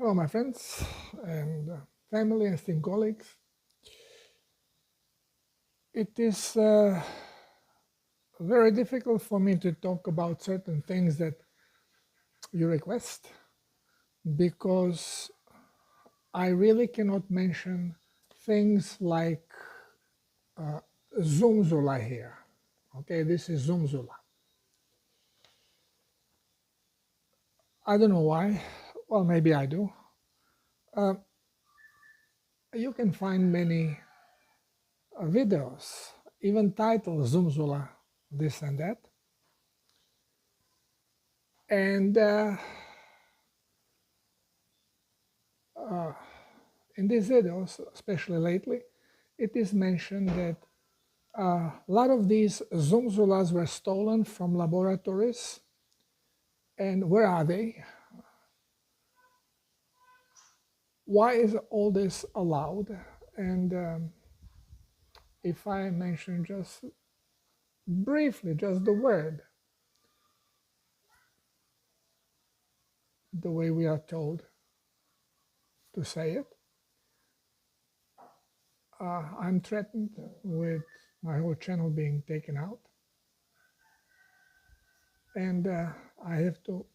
Hello, my friends and family and esteemed colleagues. It is very difficult for me to talk about certain things that you request because I really cannot mention things like Zumzula here. Okay, this is Zumzula. I don't know why. Well, maybe I do. You can find many videos, even titled Zumzula, this and that. And in these videos, especially lately, it is mentioned that a lot of these Zumzulas were stolen from laboratories. And where are they? Why is all this allowed? And if I mention just briefly, just the word, the way we are told to say it, I'm threatened with my whole channel being taken out. And I have to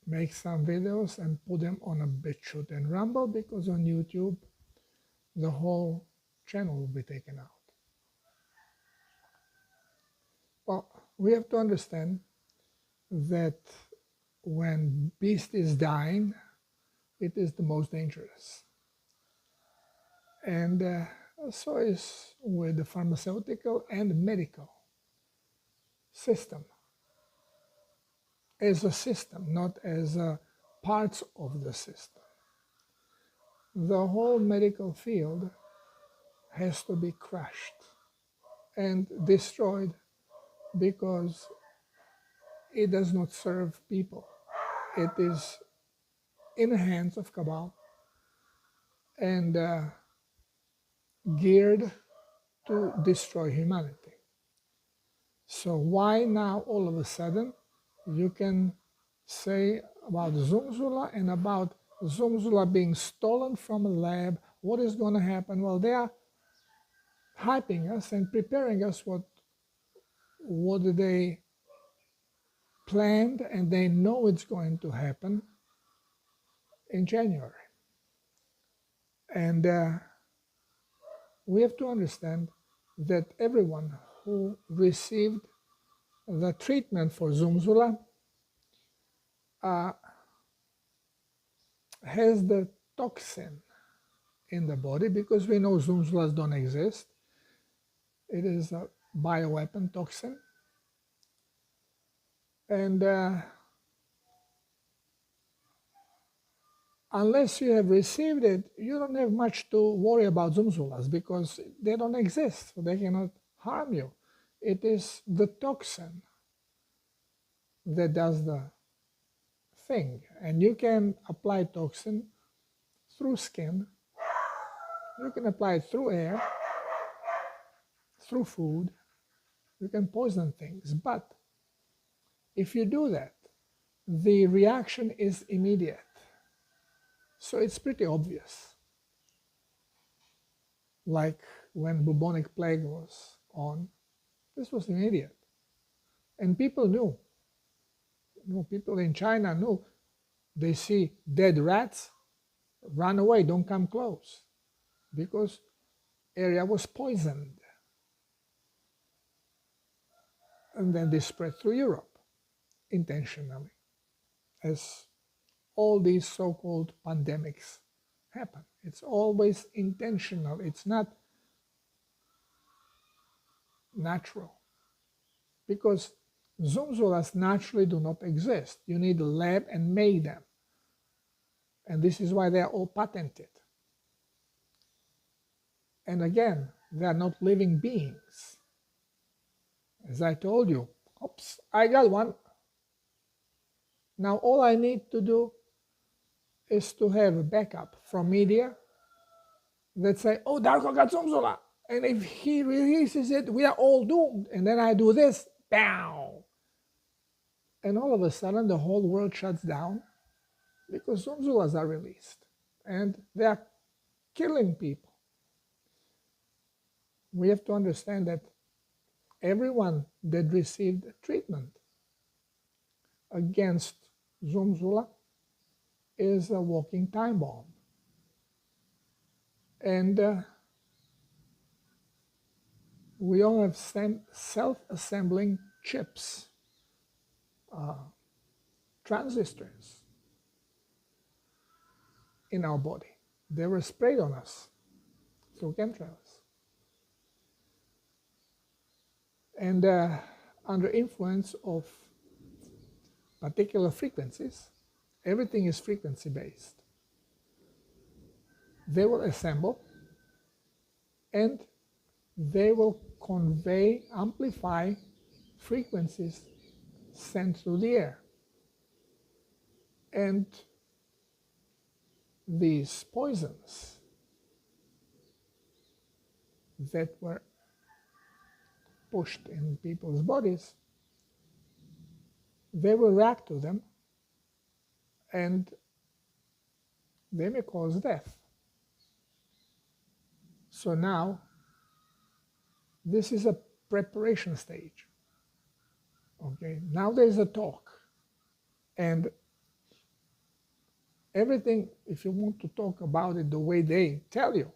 make some videos and put them on a BitChute and Rumble because on YouTube the whole channel will be taken out. Well, we have to understand that when beast is dying, it is the most dangerous. And so is with the pharmaceutical and medical system. As a system, not as parts of the system. The whole medical field has to be crushed and destroyed because it does not serve people. It is in the hands of cabal and geared to destroy humanity. So why now all of a sudden you can say about Zumzula and about Zumzula being stolen from a lab? What is going to happen? Well, they are hyping us and preparing us what they planned, and they know it's going to happen in January. And we have to understand that everyone who received the treatment for Zumzula has the toxin in the body, because we know Zumzulas don't exist. It is a bioweapon toxin. And unless you have received it, you don't have much to worry about Zumzulas because they don't exist, so they cannot harm you. It is the toxin that does the thing. And you can apply toxin through skin, you can apply it through air, through food, you can poison things. But if you do that, the reaction is immediate. So it's pretty obvious. Like when bubonic plague was on, this was immediate. And people knew. People in China knew. They see dead rats, run away, don't come close, because area was poisoned. And then they spread through Europe intentionally, as all these so-called pandemics happen. It's always intentional. It's not natural, because Zumzulas naturally do not exist. You need a lab and make them. And this is why they are all patented. And again, they are not living beings. As I told you, oops, I got one. Now all I need to do is to have a backup from media that say, oh, Darko got Zumzula. And if he releases it, we are all doomed. And then I do this, bam. And all of a sudden, the whole world shuts down. because Zumzulas are released and they are killing people. We have to understand that everyone that received treatment against Zumzula is a walking time bomb. And we all have self-assembling chips, transistors in our body. They were sprayed on us through chemtrails. And under influence of particular frequencies, everything is frequency-based. They will assemble and they will convey, amplify frequencies sent through the air. And these poisons that were pushed in people's bodies, they will react to them and they may cause death. So now, this is a preparation stage. Okay, now there's a talk. And everything, if you want to talk about it the way they tell you,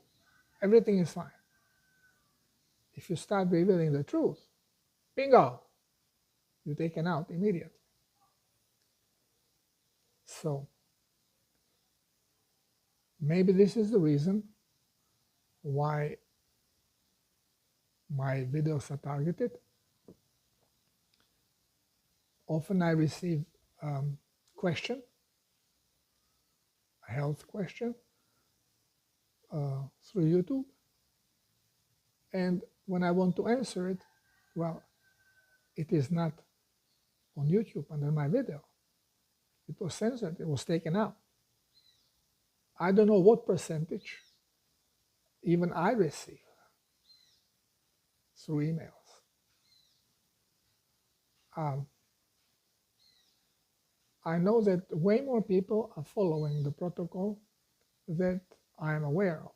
everything is fine. If you start revealing the truth, bingo, you're taken out immediately. So, maybe this is the reason why my videos are targeted. Often I receive a question, a health question, through YouTube. And when I want to answer it, well, it is not on YouTube under my video. It was censored, it was taken out. I don't know what percentage even I receive through emails. I know that way more people are following the protocol that I am aware of.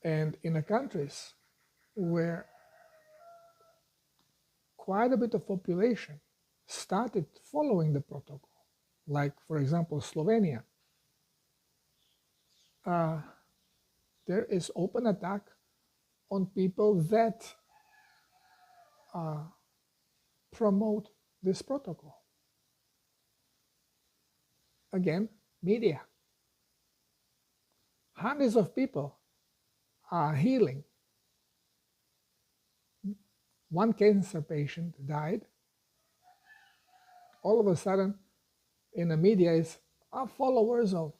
And in the countries where quite a bit of population started following the protocol, like, for example, Slovenia, there is open attack on people that promote this protocol. Again, media. Hundreds of people are healing. One cancer patient died. All of a sudden, in the media, is followers of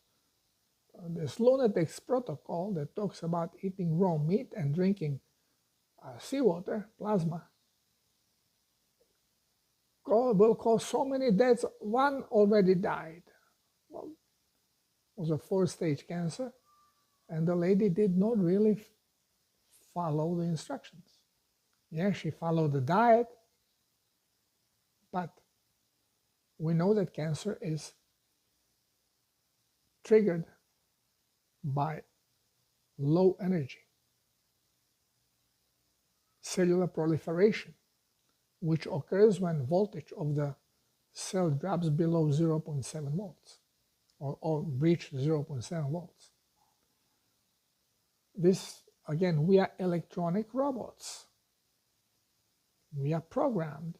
this lunatics protocol that talks about eating raw meat and drinking seawater, plasma, will cause so many deaths. One already died. Well, it was a 4-stage cancer, and the lady did not really follow the instructions. Yeah, she followed the diet, but we know that cancer is triggered by low energy, cellular proliferation, which occurs when voltage of the cell drops below 0.7 volts or reach 0.7 volts. This, again, we are electronic robots. We are programmed,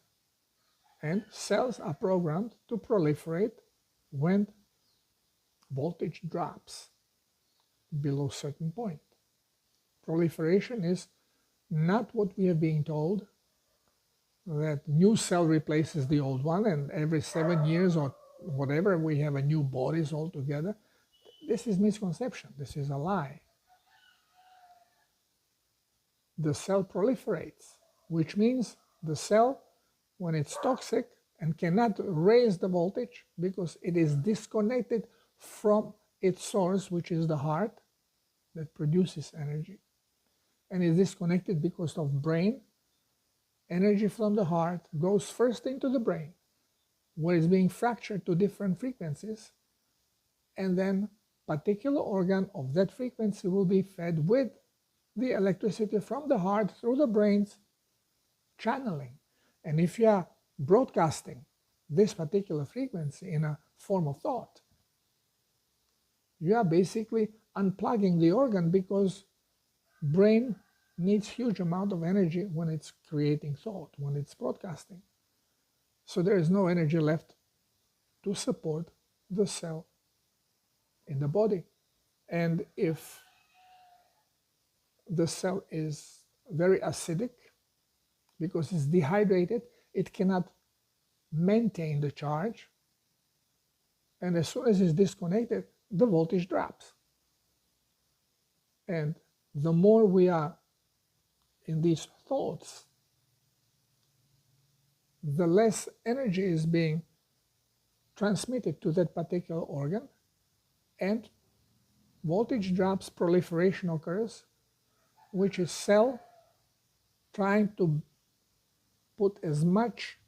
and cells are programmed to proliferate when voltage drops below a certain point. Proliferation is not what we are being told, that new cell replaces the old one and every 7 years or whatever we have a new bodies altogether. This is misconception. This is a lie. The cell proliferates, which means the cell, when it's toxic and cannot raise the voltage because it is disconnected from its source, which is the heart that produces energy, and is disconnected because of brain, energy from the heart goes first into the brain, where it's being fractured to different frequencies, and then particular organ of that frequency will be fed with the electricity from the heart through the brains, channeling. And if you are broadcasting this particular frequency in a form of thought, you are basically unplugging the organ, because brain needs huge amount of energy when it's creating thought, when it's broadcasting. So there is no energy left to support the cell in the body. And if the cell is very acidic, because it's dehydrated, it cannot maintain the charge. And as soon as it's disconnected, the voltage drops. And the more we are in these thoughts, the less energy is being transmitted to that particular organ, and voltage drops, proliferation occurs, which is cell trying to put as much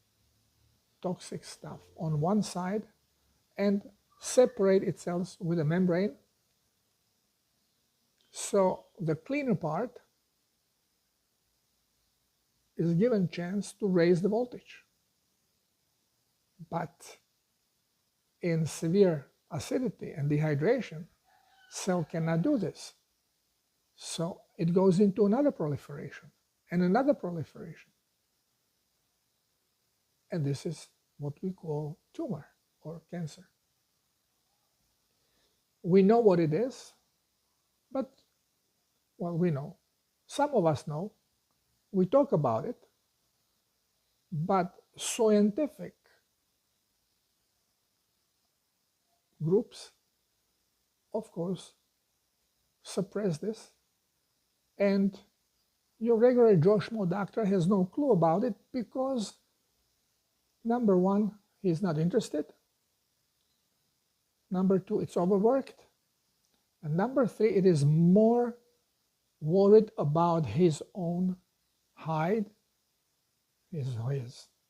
toxic stuff on one side and separate itself with a membrane. So the cleaner part is given chance to raise the voltage. But in severe acidity and dehydration, cell cannot do this. So it goes into another proliferation and another proliferation. And this is what we call tumor or cancer. We know what it is, but, well, we know. Some of us know. We talk about it, but scientific groups, of course, suppress this, and your regular Joe Schmo doctor has no clue about it, because number one, he's not interested. Number two, it's overworked. And number three, it is more worried about his own hide, his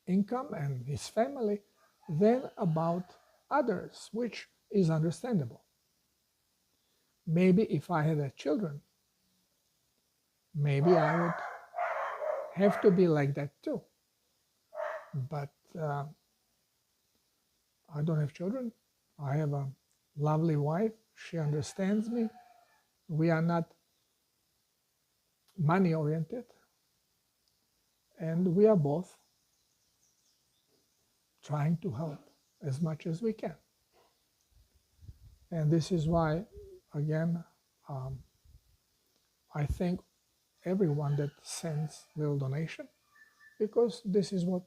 income and his family, than about others, which is understandable. Maybe if I had children, maybe I would have to be like that too. But I don't have children. I have a lovely wife. She understands me. We are not money oriented. And we are both trying to help as much as we can. And this is why, again, I thank everyone that sends little donation, because this is what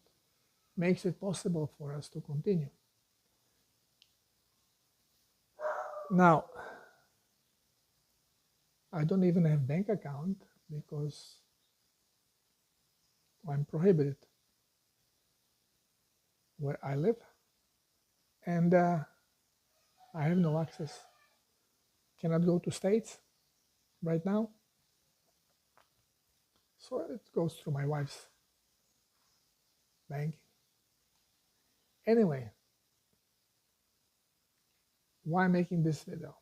makes it possible for us to continue. Now, I don't even have bank account because I'm prohibited where I live, and I have no access. Cannot go to States right now, so it goes through my wife's bank. Anyway, why making this video?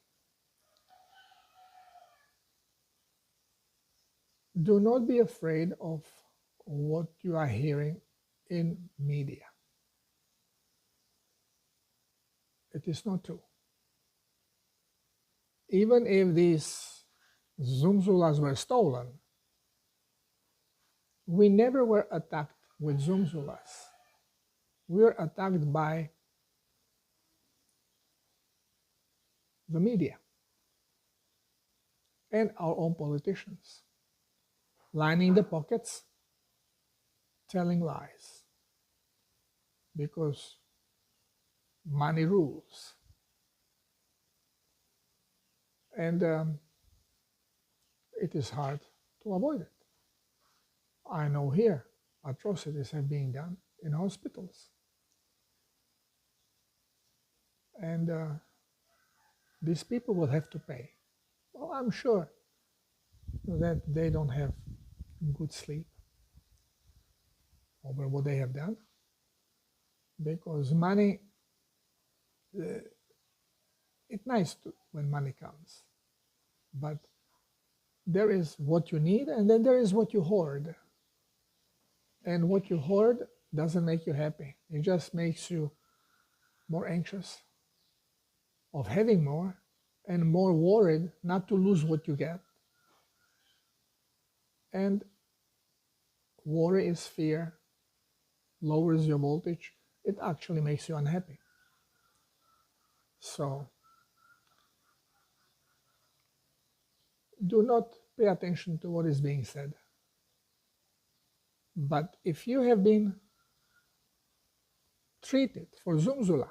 Do not be afraid of what you are hearing in media. It is not true. Even if these Zumzulas were stolen, we never were attacked with Zumzulas. We were attacked by the media and our own politicians, lining the pockets, telling lies, because money rules. And it is hard to avoid it. I know here atrocities have been done in hospitals. And these people will have to pay. Well, I'm sure that they don't have good sleep over what they have done. because money, it's nice when money comes, but there is what you need, and then there is what you hoard. And what you hoard doesn't make you happy. It just makes you more anxious of having more and more worried not to lose what you get. And worry is fear, lowers your voltage. It actually makes you unhappy. So do not pay attention to what is being said. But if you have been treated for Zumzula,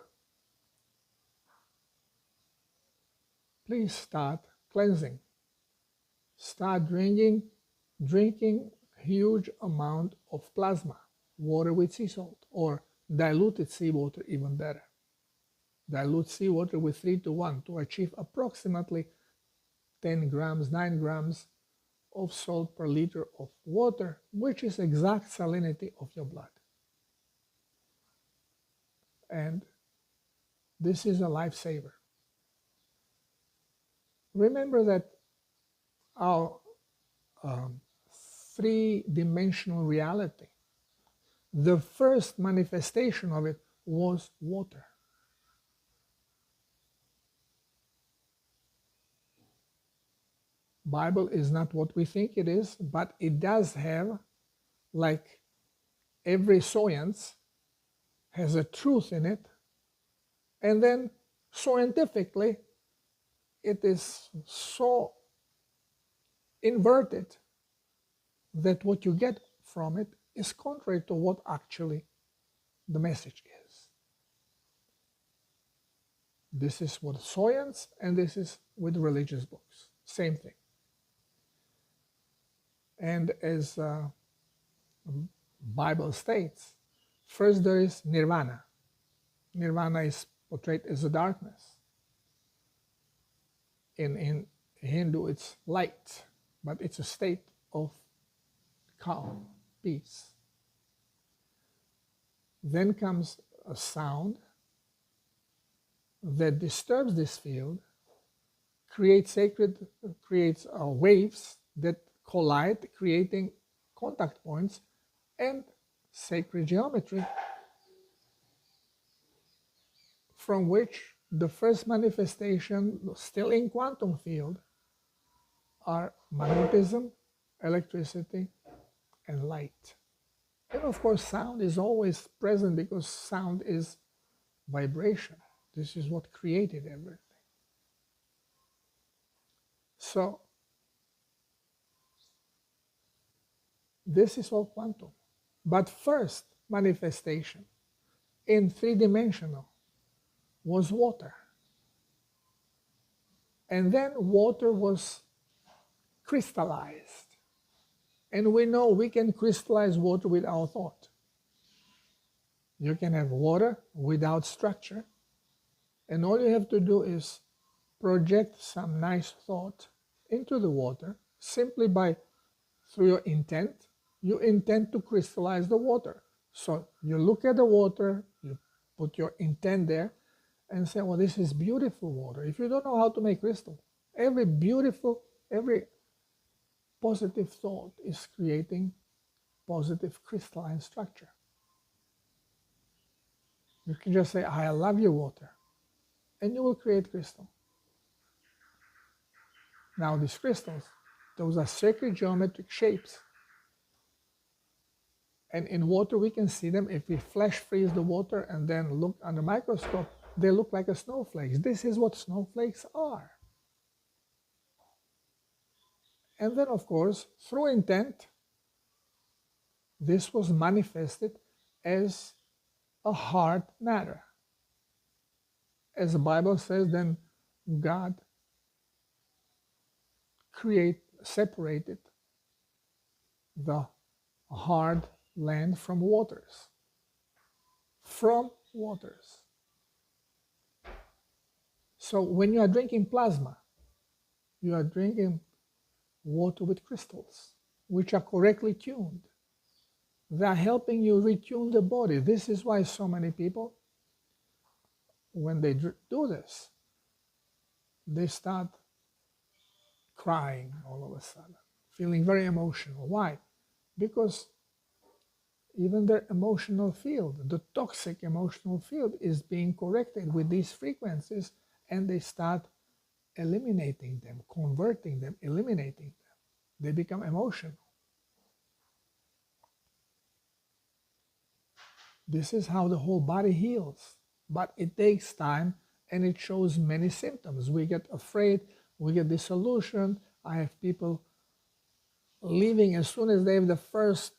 please start cleansing. Start drinking huge amount of plasma, water with sea salt, or diluted seawater, even better. Dilute seawater with 3:1 to achieve approximately 10 grams, 9 grams of salt per liter of water, which is exact salinity of your blood. And this is a lifesaver. Remember that our three-dimensional reality, the first manifestation of it was water. Bible is not what we think it is, but it does have, like every science, has a truth in it, and then scientifically it is so inverted that what you get from it is contrary to what actually the message is. This is what science, and this is with religious books. Same thing. And as Bible states, first there is nirvana. Nirvana is portrayed as a darkness. In Hindu, it's light, but it's a state of calm, peace. Then comes a sound that disturbs this field, creates waves that collide, creating contact points and sacred geometry, from which the first manifestation, still in quantum field, are magnetism, electricity, and light. And of course, sound is always present because sound is vibration. This is what created everything. So, this is all quantum. But first manifestation in three-dimensional was water. And then water was crystallized. And we know we can crystallize water with our thought. You can have water without structure, and all you have to do is project some nice thought into the water simply through your intent. You intend to crystallize the water. So you look at the water, you put your intent there, and say, well, this is beautiful water. If you don't know how to make crystal, every positive thought is creating positive crystalline structure. You can just say, I love you, water, and you will create crystal. Now these crystals, those are sacred geometric shapes. And in water we can see them. If we flash freeze the water and then look under microscope, they look like a snowflakes. This is what snowflakes are. And then, of course, through intent, this was manifested as a heart matter. As the Bible says, then God separated the hard land from waters. From waters. So when you are drinking plasma, you are drinking water with crystals, which are correctly tuned. They are helping you retune the body. This is why so many people, when they do this, they start crying all of a sudden, feeling very emotional. Why? Because even their emotional field, the toxic emotional field, is being corrected with these frequencies, and they start eliminating them, converting them, eliminating them. They become emotional. This is how the whole body heals. But it takes time, and it shows many symptoms. We get afraid, we get dissolution. I have people leaving as soon as they have the first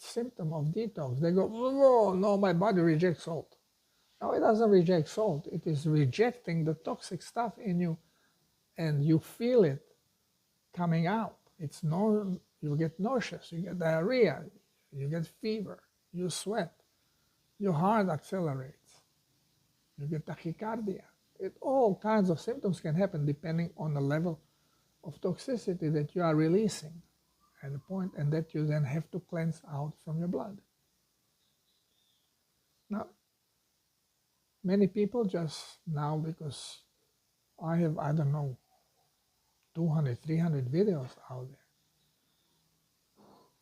symptom of detox. They go, oh, no, my body rejects salt. No, it doesn't reject salt. It is rejecting the toxic stuff in you, and you feel it coming out. It's no, you get nauseous, you get diarrhea, you get fever, you sweat, your heart accelerates, you get tachycardia. All kinds of symptoms can happen depending on the level of toxicity that you are releasing at the point, and that you then have to cleanse out from your blood. Now, many people just now, because I have, I don't know, 200, 300 videos out there.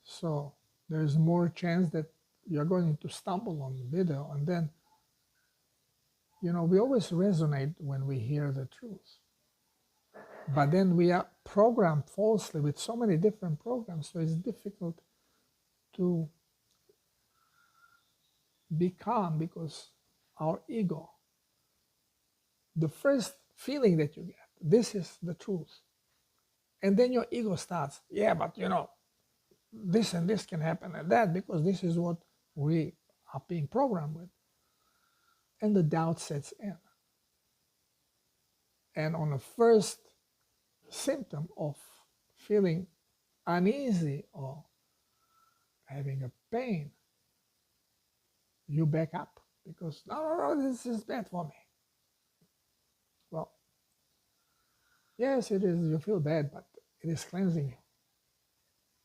So there's more chance that you're going to stumble on the video, and then, you know, we always resonate when we hear the truth. But then we are programmed falsely with so many different programs, so it's difficult to be calm, because our ego, the first feeling that you get, this is the truth. And then your ego starts, yeah, but you know, this and this can happen and that, because this is what we are being programmed with. And the doubt sets in. And on the first symptom of feeling uneasy or having a pain, you back up, because no, this is bad for me. Well, yes, it is, you feel bad, but it is cleansing you.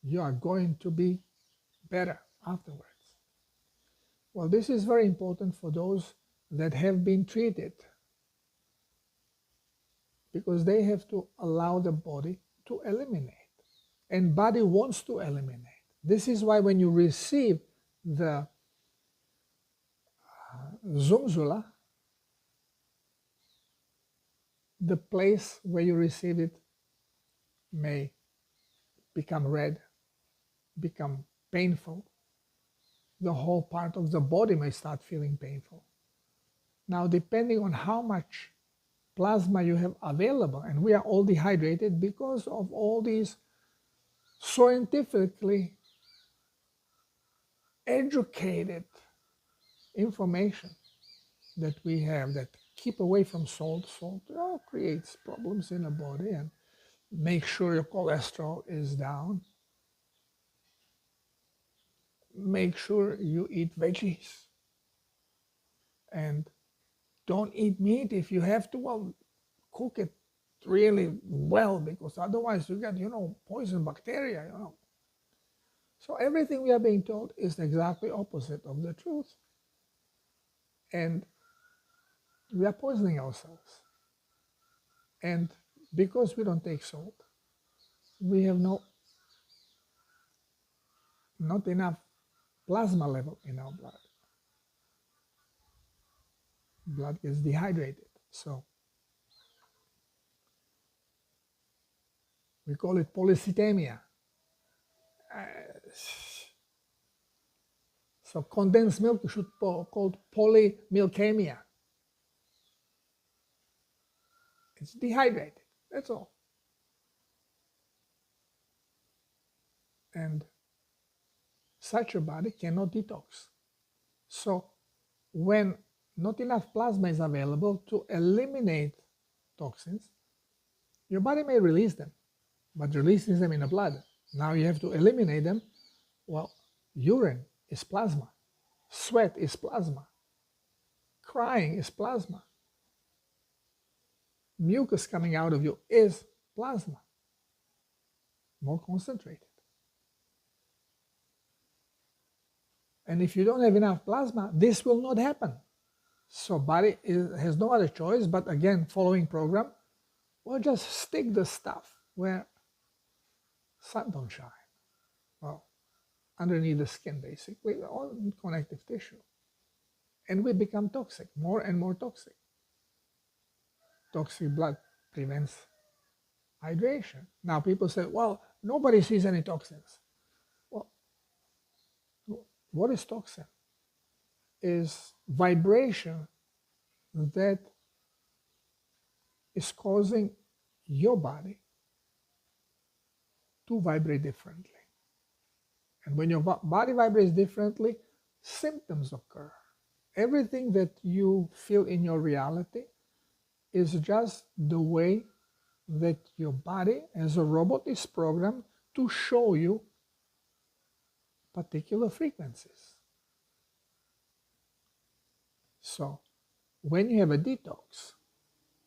You are going to be better afterwards. Well, this is very important for those that have been treated, because they have to allow the body to eliminate, and body wants to eliminate. This is why when you receive the Zumzula, the place where you receive it may become red, become painful. The whole part of the body may start feeling painful. Now, depending on how much plasma you have available, and we are all dehydrated because of all these scientifically educated information that we have, that keep away from salt. Salt creates problems in the body, and make sure your cholesterol is down. Make sure you eat veggies, and don't eat meat. If you have to, well, cook it really well, because otherwise you get, you know, poison bacteria, you know. So everything we are being told is exactly opposite of the truth, and we are poisoning ourselves. And because we don't take salt, we have not enough plasma level in our blood. Blood gets dehydrated. So we call it polycythemia. So condensed milk should be called polymilkemia. It's dehydrated, that's all. And such a body cannot detox. So when not enough plasma is available to eliminate toxins, your body may release them, but releases them in the blood. Now you have to eliminate them. Well, urine is plasma, sweat is plasma, crying is plasma, mucus coming out of you is plasma, more concentrated. And if you don't have enough plasma, this will not happen. So body has no other choice, but again, following program, well, just stick the stuff where sun don't shine. Well, underneath the skin, basically, all connective tissue. And we become toxic, more and more toxic. Toxic blood prevents hydration. Now people say, well, nobody sees any toxins. Well, what is toxin? Is vibration that is causing your body to vibrate differently. And when your body vibrates differently, symptoms occur. Everything that you feel in your reality is just the way that your body as a robot is programmed to show you particular frequencies. So when you have a detox,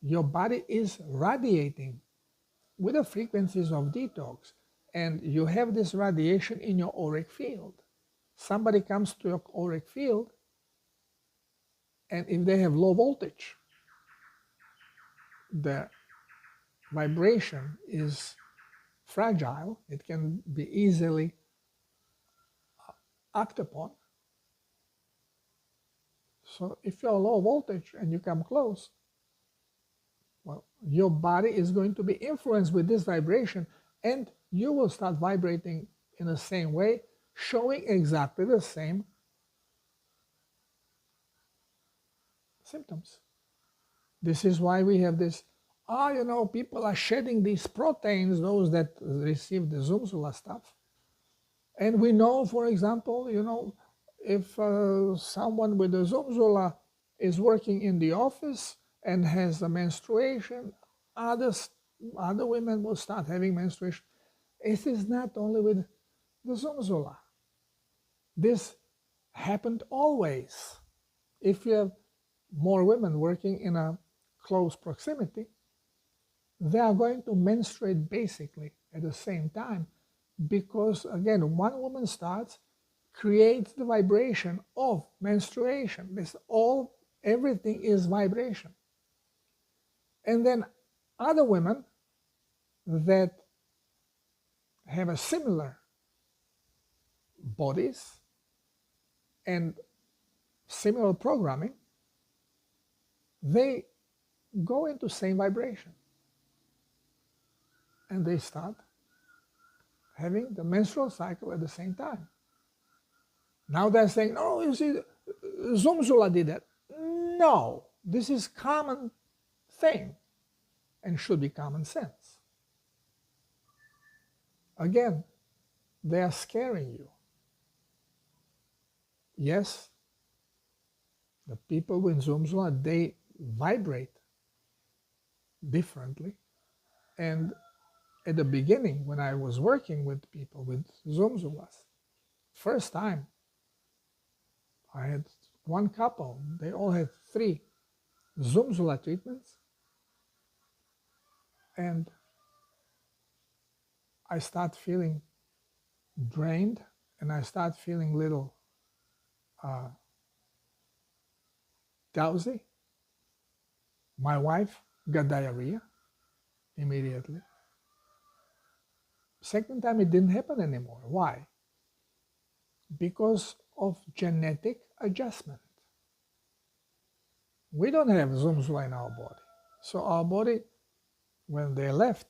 your body is radiating with the frequencies of detox, and you have this radiation in your auric field. Somebody comes to your auric field, and if they have low voltage, the vibration is fragile, it can be easily acted upon. So if you're low voltage and you come close, well, your body is going to be influenced with this vibration, and you will start vibrating in the same way, showing exactly the same symptoms. This is why we have this, people are shedding these proteins, those that receive the Zumzula stuff. And we know, for example, if someone with a Zumzula is working in the office and has a menstruation, other women will start having menstruation. It is not only with the Zumzula. This happened always. If you have more women working in a close proximity, they are going to menstruate basically at the same time, because again, one woman starts, creates the vibration of menstruation. Everything is vibration. And then other women that have a similar bodies and similar programming, they go into same vibration, and they start having the menstrual cycle at the same time. Now they're saying, "Oh, you see, Zumzula did that." No, this is common thing and should be common sense. Again, they are scaring you. Yes, the people with Zumzula, they vibrate differently. And at the beginning, when I was working with people with Zumzulas, first time, I had one couple, they all had 3 Zumzula treatments, and I start feeling drained, and I start feeling little drowsy. My wife got diarrhea immediately. Second time, it didn't happen anymore. Why? Because of genetic adjustment. We don't have Zumzula in our body. So our body, when they left,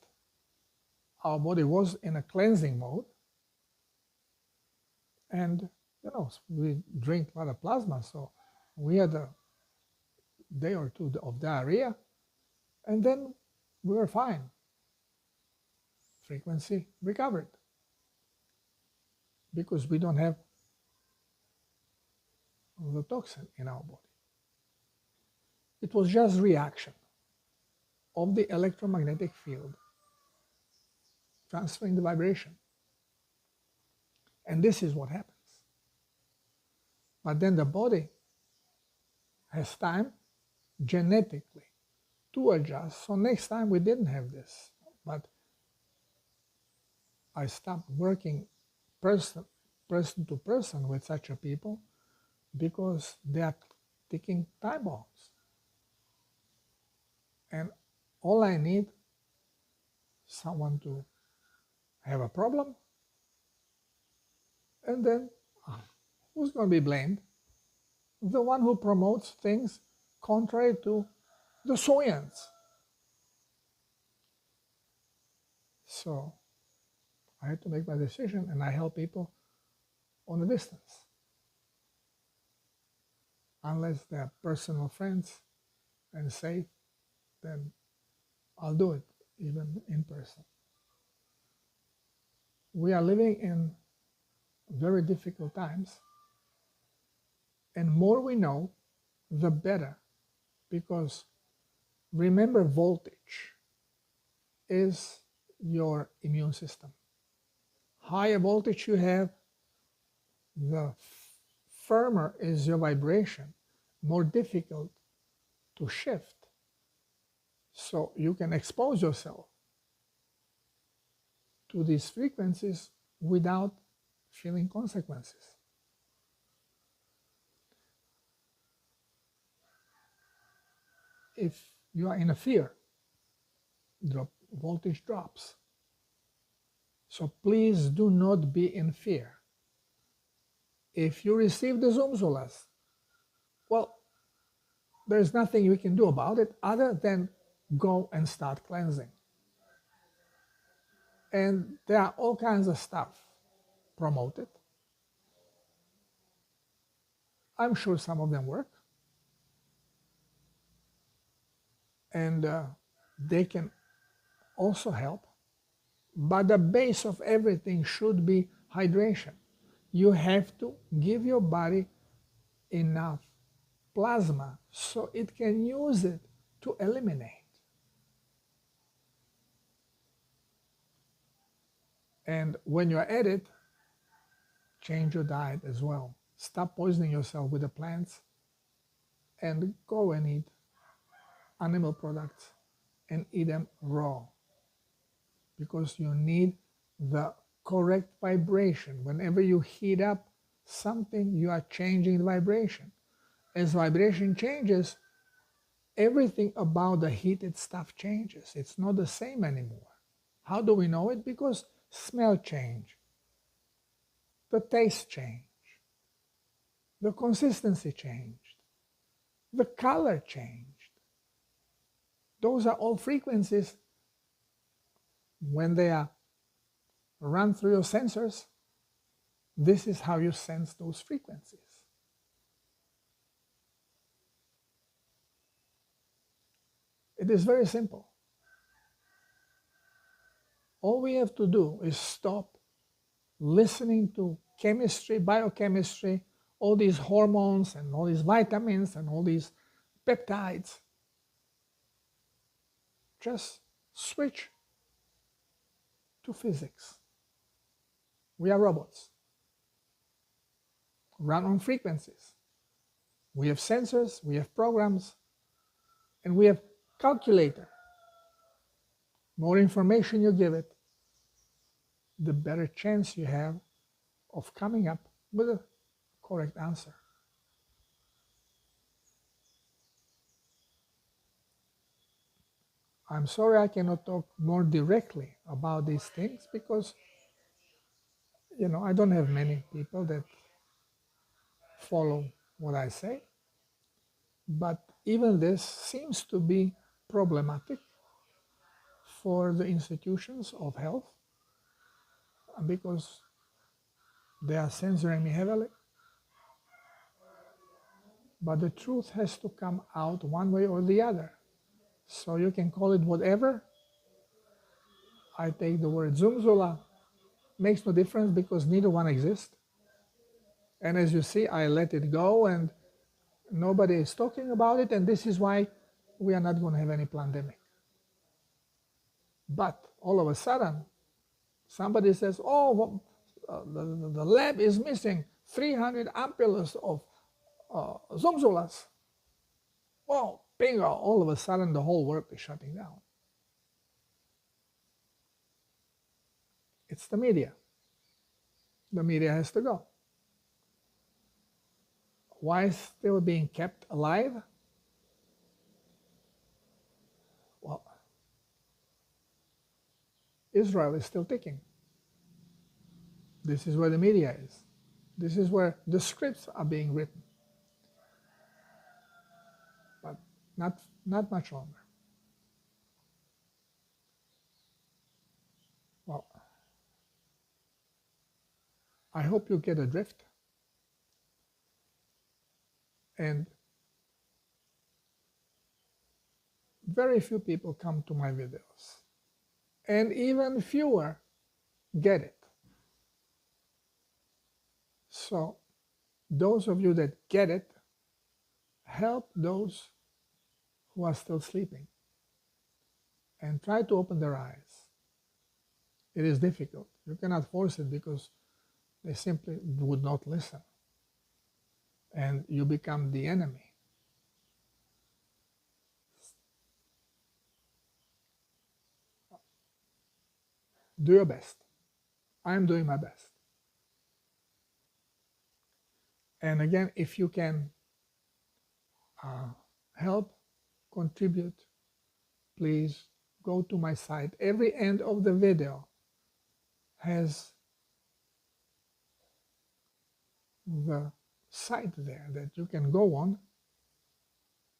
our body was in a cleansing mode. And, we drink a lot of plasma, so we had a day or 2 of diarrhea, and then we were fine. Frequency recovered, because we don't have the toxin in our body. It was just reaction of the electromagnetic field transferring the vibration. And this is what happens. But then the body has time genetically to adjust. So next time we didn't have this, but I stopped working person to person with such a people because they are ticking time bombs. And all I need someone to have a problem, and then who's going to be blamed? The one who promotes things contrary to the science. So I had to make my decision, and I help people on a distance. Unless they're personal friends and safe, then I'll do it, even in person. We are living in very difficult times, and more we know, the better, because remember, voltage is your immune system. Higher voltage you have, the firmer is your vibration, more difficult to shift. So you can expose yourself to these frequencies without feeling consequences. If you are in a fear, the voltage drops. So please do not be in fear. If you receive the Zumzulas, well, there's nothing you can do about it other than go and start cleansing. And there are all kinds of stuff promoted. I'm sure some of them work. And they can also help. But the base of everything should be hydration. You have to give your body enough plasma so it can use it to eliminate. And when you're at it, change your diet as well. Stop poisoning yourself with the plants and go and eat animal products and eat them raw, because you need the correct vibration. Whenever you heat up something, you are changing the vibration. As vibration changes, everything about the heated stuff changes. It's not the same anymore. How do we know it? Because smell change, the taste change, the consistency changed, the color changed. Those are all frequencies. When they are run through your sensors, this is how you sense those frequencies. It is very simple. All we have to do is stop listening to chemistry, biochemistry, all these hormones and all these vitamins and all these peptides. Just switch to physics. We are robots. Run on frequencies. We have sensors, we have programs, and we have calculator. More information you give it, the better chance you have of coming up with a correct answer. I'm sorry I cannot talk more directly about these things because, I don't have many people that follow what I say. But even this seems to be problematic for the institutions of health because they are censoring me heavily. But the truth has to come out one way or the other. So you can call it whatever. I take the word Zumzula. Makes no difference because neither one exists. And as you see, I let it go and nobody is talking about it. And this is why we are not going to have any plandemic. But all of a sudden, somebody says, oh, the lab is missing 300 ampoules of Zumzulas. Well, bingo, all of a sudden the whole world is shutting down. It's the media. the media has to go. Why is still being kept alive? Well, Israel is still ticking. This is where the media is. This is where the scripts are being written. But not much longer. Well, I hope you get a drift. And very few people come to my videos. And even fewer get it. So those of you that get it, help those who are still sleeping and try to open their eyes. It is difficult. You cannot force it because they simply would not listen. And you become the enemy. Do your best. I am doing my best. And again, if you can help, contribute, please go to my site. Every end of the video has the site there that you can go on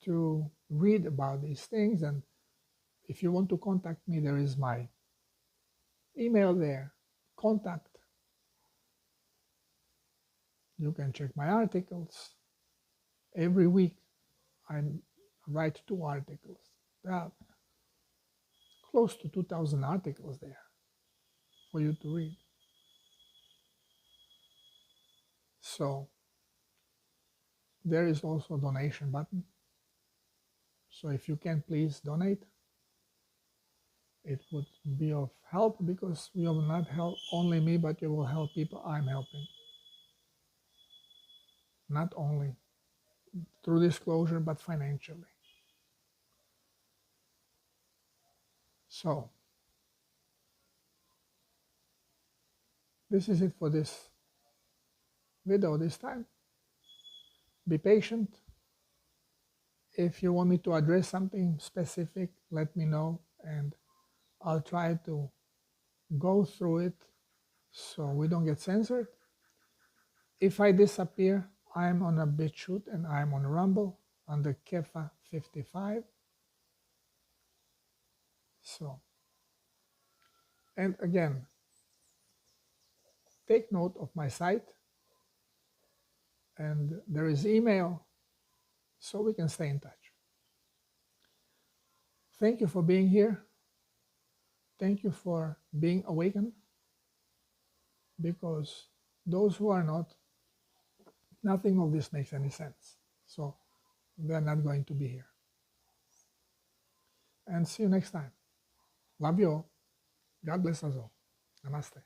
to read about these things. And if you want to contact me, there is my email there, contact. You can check my articles. Every week I write 2 articles. There are close to 2,000 articles there for you to read. So there is also a donation button. So if you can, please donate. It would be of help because you will not help only me, but you will help people I'm helping. Not only through disclosure, but financially. So this is it for this video this time. Be patient. If you want me to address something specific, let me know and I'll try to go through it so we don't get censored. If I disappear, I'm on a BitChute and I'm on Rumble under Kefa55. So, and again, take note of my site, and there is email so we can stay in touch. Thank you for being here. Thank you for being awakened, because those who are not, nothing of this makes any sense. So they're not going to be here. And see you next time. Love you all. God bless us all. Namaste.